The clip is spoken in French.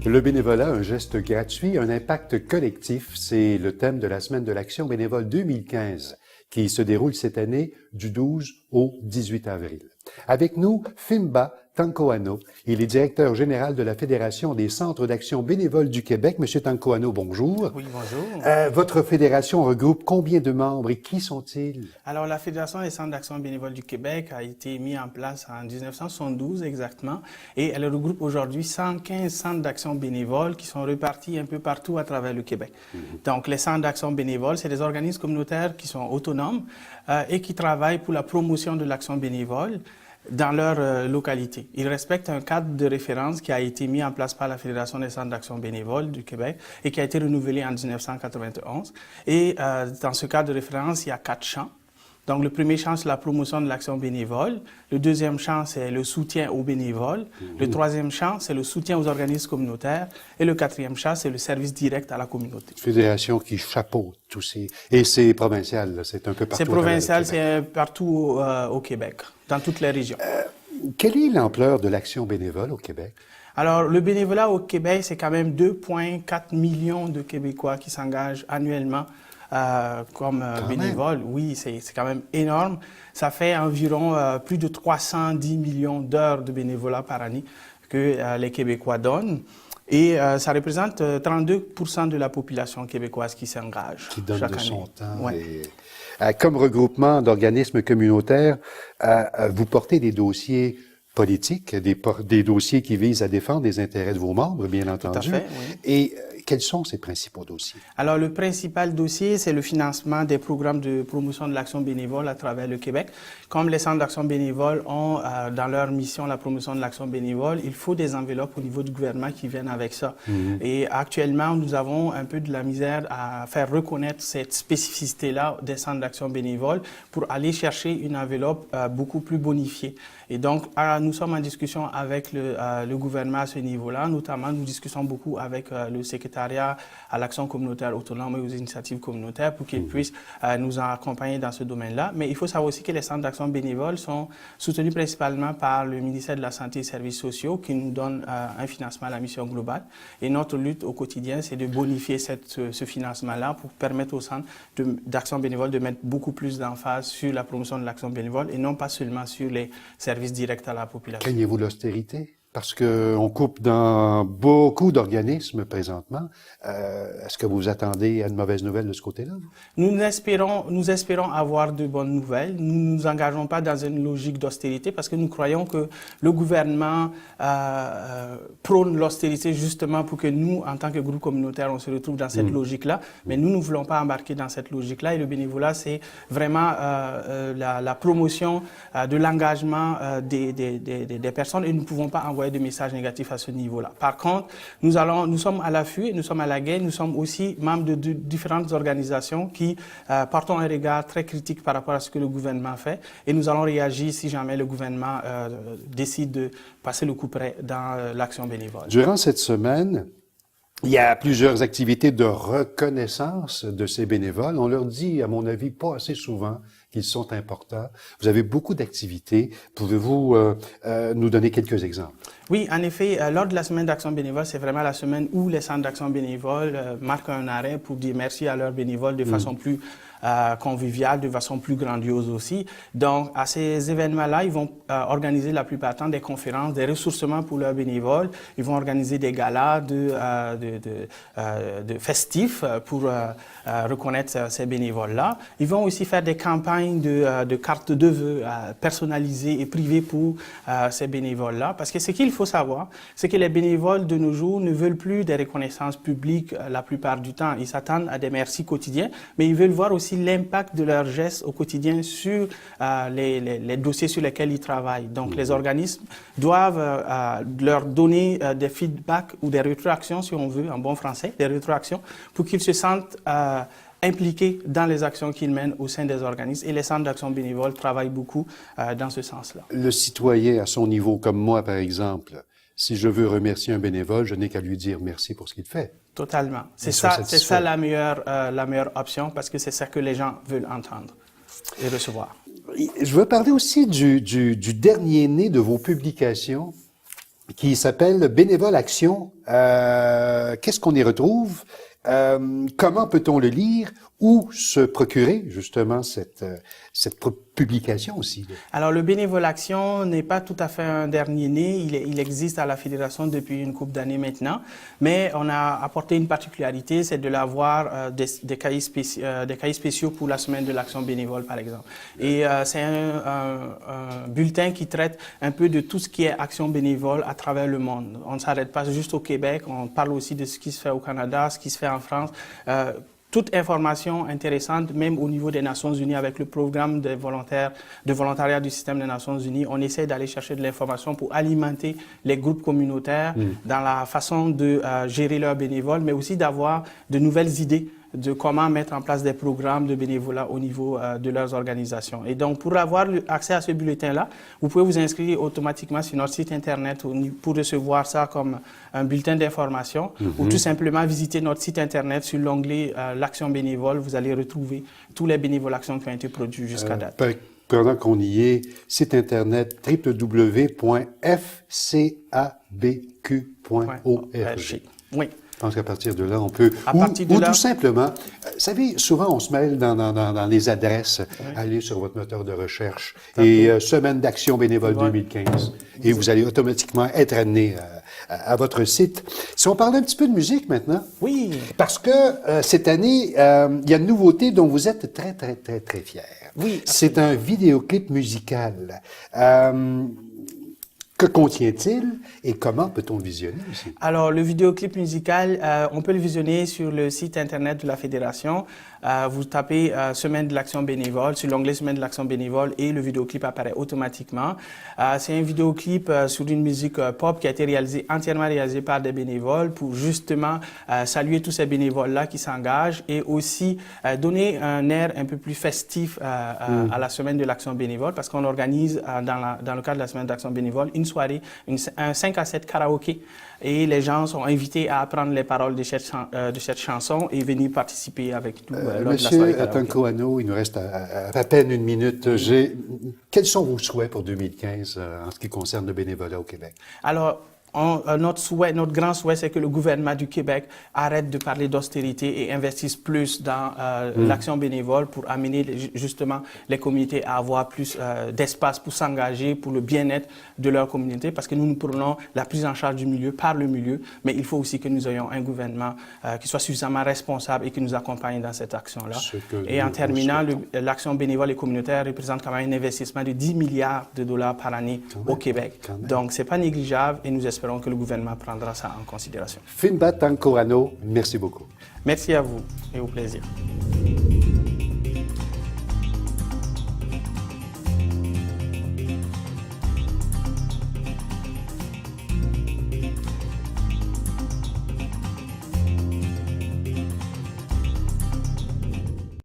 Le bénévolat, un geste gratuit, un impact collectif, c'est le thème de la Semaine de l'Action bénévole 2015 qui se déroule cette année du 12 au 18 avril. Avec nous, Fimba Tankoano. Il est directeur général de la Fédération des centres d'action bénévoles du Québec. Monsieur Tankoano, bonjour. Oui, bonjour. Votre fédération regroupe combien de membres et qui sont-ils? Alors, la Fédération des centres d'action bénévoles du Québec a été mise en place en 1972 exactement et elle regroupe aujourd'hui 115 centres d'action bénévoles qui sont répartis un peu partout à travers le Québec. Donc, les centres d'action bénévoles, c'est des organismes communautaires qui sont autonomes et qui travaillent pour la promotion de l'action bénévole dans leur localité. Ils respectent un cadre de référence qui a été mis en place par la Fédération des centres d'action bénévoles du Québec et qui a été renouvelé en 1991. Et dans ce cadre de référence, il y a 4 champs. Donc, le premier champ, c'est la promotion de l'action bénévole. Le deuxième champ, c'est le soutien aux bénévoles. Le troisième champ, c'est le soutien aux organismes communautaires. Et le quatrième champ, c'est le service direct à la communauté. Fédération qui chapeaute tous ces... Et c'est provincial, là, c'est un peu partout. C'est provincial, c'est partout au Québec, dans toutes les régions. Quelle est l'ampleur de l'action bénévole au Québec? Alors, le bénévolat au Québec, c'est quand même 2,4 millions de Québécois qui s'engagent annuellement comme bénévoles. Oui, c'est quand même énorme. Ça fait environ plus de 310 millions d'heures de bénévolat par année que les Québécois donnent. Et ça représente 32% de la population québécoise qui s'engage Qui donne chaque de année. son temps. Ouais. Comme regroupement d'organismes communautaires, vous portez des dossiers politiques, des dossiers qui visent à défendre les intérêts de vos membres, bien entendu. Tout à fait, oui. Et quels sont ces principaux dossiers? Alors, le principal dossier, c'est le financement des programmes de promotion de l'action bénévole à travers le Québec. Comme les centres d'action bénévole ont dans leur mission la promotion de l'action bénévole, il faut des enveloppes au niveau du gouvernement qui viennent avec ça. Et actuellement, nous avons un peu de la misère à faire reconnaître cette spécificité-là des centres d'action bénévole pour aller chercher une enveloppe beaucoup plus bonifiée. Et donc, nous sommes en discussion avec le gouvernement à ce niveau-là. Notamment, nous discutons beaucoup avec le secrétariat à l'action communautaire autonome et aux initiatives communautaires pour qu'ils puissent nous accompagner dans ce domaine-là. Mais il faut savoir aussi que les centres d'action bénévoles sont soutenus principalement par le ministère de la Santé et des Services sociaux qui nous donne un financement à la mission globale. Et notre lutte au quotidien, c'est de bonifier ce financement-là pour permettre aux centres d'action bénévole de mettre beaucoup plus d'emphase sur la promotion de l'action bénévole et non pas seulement sur les services directs à la population. Craignez-vous l'austérité? Parce qu'on coupe dans beaucoup d'organismes présentement. Est-ce que vous attendez à une mauvaise nouvelle de ce côté-là? Nous espérons avoir de bonnes nouvelles. Nous ne nous engageons pas dans une logique d'austérité parce que nous croyons que le gouvernement prône l'austérité justement pour que nous, en tant que groupe communautaire, on se retrouve dans cette logique-là. Mais nous ne voulons pas embarquer dans cette logique-là. Et le bénévolat, c'est vraiment la promotion de l'engagement des personnes et nous ne pouvons pas envoyer de messages négatifs à ce niveau-là. Par contre, nous sommes à l'affût et nous sommes à la guerre. Nous sommes aussi membres de différentes organisations qui portent un regard très critique par rapport à ce que le gouvernement fait et nous allons réagir si jamais le gouvernement décide de passer le coup près dans l'action bénévole. Durant cette semaine, il y a plusieurs activités de reconnaissance de ces bénévoles. On leur dit, à mon avis, pas assez souvent qu'ils sont importants. Vous avez beaucoup d'activités. Pouvez-vous nous donner quelques exemples? Oui, en effet, lors de la semaine d'action bénévole, c'est vraiment la semaine où les centres d'action bénévole marquent un arrêt pour dire merci à leurs bénévoles de façon plus conviviale, de façon plus grandiose aussi. Donc, à ces événements-là, ils vont organiser la plupart du temps des conférences, des ressourcements pour leurs bénévoles. Ils vont organiser des galas de festifs pour reconnaître ces bénévoles-là. Ils vont aussi faire des campagnes de cartes de vœux personnalisées et privées pour ces bénévoles-là. Parce que ce qu'il faut savoir, c'est que les bénévoles de nos jours ne veulent plus des reconnaissances publiques la plupart du temps. Ils s'attendent à des merci quotidiens, mais ils veulent voir aussi l'impact de leurs gestes au quotidien sur les dossiers sur lesquels ils travaillent. Donc, les organismes doivent leur donner des feedbacks ou des rétroactions, si on veut, en bon français, des rétroactions, pour qu'ils se sentent impliqués dans les actions qu'ils mènent au sein des organismes. Et les centres d'action bénévole travaillent beaucoup dans ce sens-là. Le citoyen à son niveau, comme moi, par exemple, si je veux remercier un bénévole, je n'ai qu'à lui dire merci pour ce qu'il fait. Totalement. C'est ça la meilleure option parce que c'est ça que les gens veulent entendre et recevoir. Je veux parler aussi du dernier né de vos publications, qui s'appelle Bénévole Action. Qu'est-ce qu'on y retrouve? Comment peut-on le lire? Où se procurer justement cette publication aussi? Alors, le Bénévole Action n'est pas tout à fait un dernier né. Il existe à la Fédération depuis une couple d'années maintenant. Mais on a apporté une particularité, c'est de l'avoir des cahiers spéciaux pour la semaine de l'action bénévole, par exemple. Et c'est un bulletin qui traite un peu de tout ce qui est action bénévole à travers le monde. On ne s'arrête pas juste au Québec, on parle aussi de ce qui se fait au Canada, ce qui se fait en France. Toute information intéressante, même au niveau des Nations Unies, avec le programme de volontariat du système des Nations Unies, on essaie d'aller chercher de l'information pour alimenter les groupes communautaires dans la façon de gérer leurs bénévoles, mais aussi d'avoir de nouvelles idées de comment mettre en place des programmes de bénévolat au niveau de leurs organisations. Et donc, pour avoir accès à ce bulletin-là, vous pouvez vous inscrire automatiquement sur notre site Internet pour recevoir ça comme un bulletin d'information ou tout simplement visiter notre site Internet sur l'onglet l'Action bénévole. Vous allez retrouver tous les bénévoles actions qui ont été produits jusqu'à date. Pendant qu'on y est, site Internet www.fcabq.org. Oui. Je pense qu'à partir de là, on peut... Ou tout simplement, vous savez, souvent on se mêle dans les adresses. Allez sur votre moteur de recherche et Semaine d'action bénévole 2015. Et vous allez automatiquement être amené à votre site. Si on parle un petit peu de musique maintenant. Oui. Parce que cette année, il y a une nouveauté dont vous êtes très, très, très, très fiers. Oui. C'est un vidéoclip musical. Que contient-il et comment peut-on le visionner aussi? Alors, le vidéoclip musical, on peut le visionner sur le site Internet de la Fédération. Vous tapez Semaine de l'action bénévole sur l'onglet Semaine de l'action bénévole et le vidéoclip apparaît automatiquement. C'est un vidéoclip sur une musique pop qui a été entièrement réalisé par des bénévoles pour justement saluer tous ces bénévoles-là qui s'engagent et aussi donner un air un peu plus festif à la Semaine de l'action bénévole parce qu'on organise dans le cadre de la Semaine de l'action bénévole une soirée, un 5 à 7 karaoké. Et les gens sont invités à apprendre les paroles de cette chanson et venir participer avec nous lors de la soirée karaoké. Monsieur Tancoano, il nous reste à peine une minute. Quels sont vos souhaits pour 2015 en ce qui concerne le bénévolat au Québec? Alors, notre grand souhait, c'est que le gouvernement du Québec arrête de parler d'austérité et investisse plus dans l'action bénévole pour amener justement les communautés à avoir plus d'espace pour s'engager pour le bien-être de leur communauté parce que nous prenons la prise en charge du milieu par le milieu, mais il faut aussi que nous ayons un gouvernement qui soit suffisamment responsable et qui nous accompagne dans cette action-là. Et en terminant, l'action bénévole et communautaire représente quand même un investissement de 10 milliards de dollars par année au Québec. Donc, c'est pas négligeable et nous espérons que le gouvernement prendra ça en considération. Finbat Tancoano, merci beaucoup. Merci à vous et au plaisir.